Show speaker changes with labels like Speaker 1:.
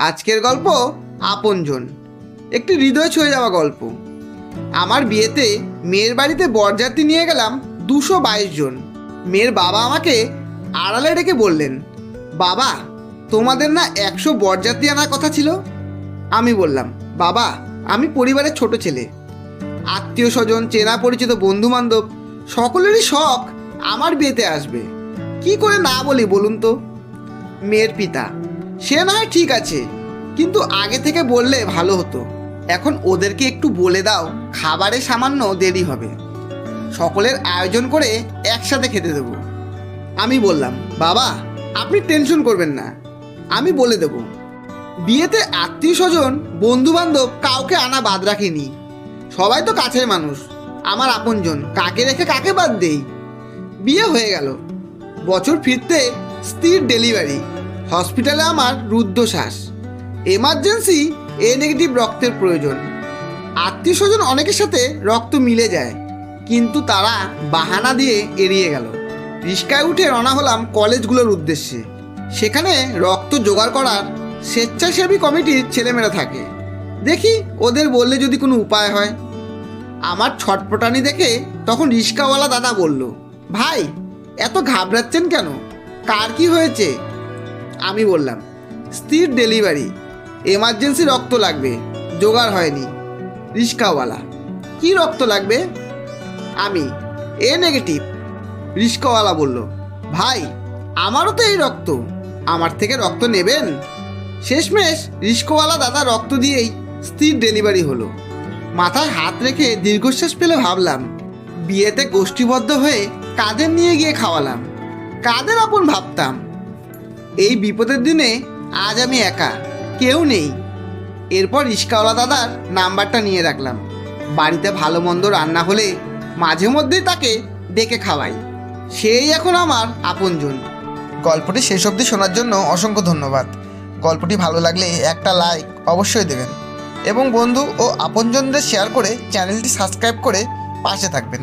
Speaker 1: আজকের গল্প আপনজন, একটি হৃদয় ছুঁয়ে যাওয়া গল্প। আমার বিয়েতে মেয়ের বাড়িতে বরযাত্রী নিয়ে গেলাম 222 জন। মেয়ের বাবা আমাকে আড়ালে ডেকে বললেন, বাবা তোমাদের না 100 বরযাত্রী আনার কথা ছিল। আমি বললাম, বাবা আমি পরিবারের ছোট ছেলে, আত্মীয় স্বজন, চেনা পরিচিত বন্ধু বান্ধব সকলেরই শখ আমার বিয়েতে আসবে, কি করে না বলি বলুন তো। মেয়ের পিতা, সে না হয় ঠিক আছে, কিন্তু আগে থেকে বললে ভালো হতো। এখন ওদেরকে একটু বলে দাও খাবারে সামান্য দেরি হবে, সকলের আয়োজন করে একসাথে খেতে দেবো। আমি বললাম, বাবা আপনি টেনশন করবেন না, আমি বলে দেব। বিয়েতে আত্মীয় স্বজন বন্ধু বান্ধব কাউকে আনা বাদ রাখিনি, সবাই তো কাছের মানুষ, আমার আপনজন, কাকে রেখে কাকে বাদ দেই। বিয়ে হয়ে গেল, বছর ফিরতে স্ত্রীর ডেলিভারি, হসপিটালে আমার রুদ্ধশ্বাস, এমার্জেন্সি এ নেগেটিভ রক্তের প্রয়োজন। আত্মীয় স্বজন অনেকের সাথে রক্ত মিলে যায়, কিন্তু তারা বাহানা দিয়ে এড়িয়ে গেল। রিস্কায় উঠে রওনা হলাম কলেজগুলোর উদ্দেশ্যে। সেখানে রক্ত জোগাড় করার স্বেচ্ছাসেবী কমিটির ছেলেমেয়েরা থাকে, দেখি ওদের বললে যদি কোনো উপায় হয়। আমার ছটপটানি দেখে তখন রিস্কাওয়ালা দাদা বলল, ভাই এত ঘাবড়াচ্ছেন কেন, কার কি হয়েছে? আমি বললাম, স্ত্রীর ডেলিভারি, এমার্জেন্সি রক্ত লাগবে, জোগাড় হয়নি। রিস্কাওয়ালা, কি রক্ত লাগবে? আমি, এ নেগেটিভ। রিস্কাওয়ালা বলল, ভাই আমারও তো এই রক্ত, আমার থেকে রক্ত নেবেন? শেষমেশ রিস্কাওয়ালা দাদা রক্ত দিয়েই স্ত্রীর ডেলিভারি হলো। মাথায় হাত রেখে দীর্ঘশ্বাস ফেলে ভাবলাম, বিয়েতে গোষ্ঠীবদ্ধ হয়ে কাদের নিয়ে গিয়ে খাওয়ালাম, কাদের আপন ভাবতাম। এই বিপদের দিনে আজ আমি একা, কেউ নেই। এরপর রিস্কাওয়ালা দাদার নাম্বারটা নিয়ে রাখলাম। বাড়িতে ভালো মন্দ রান্না হলে মাঝে মধ্যেই তাকে ডেকে খাওয়াই, সেই এখন আমার আপনজন। গল্পটি শেষ অবধি শোনার জন্য অসংখ্য ধন্যবাদ। গল্পটি ভালো লাগলে একটা লাইক অবশ্যই দেবেন এবং বন্ধু ও আপনজনদের শেয়ার করে চ্যানেলটি সাবস্ক্রাইব করে পাশে থাকবেন।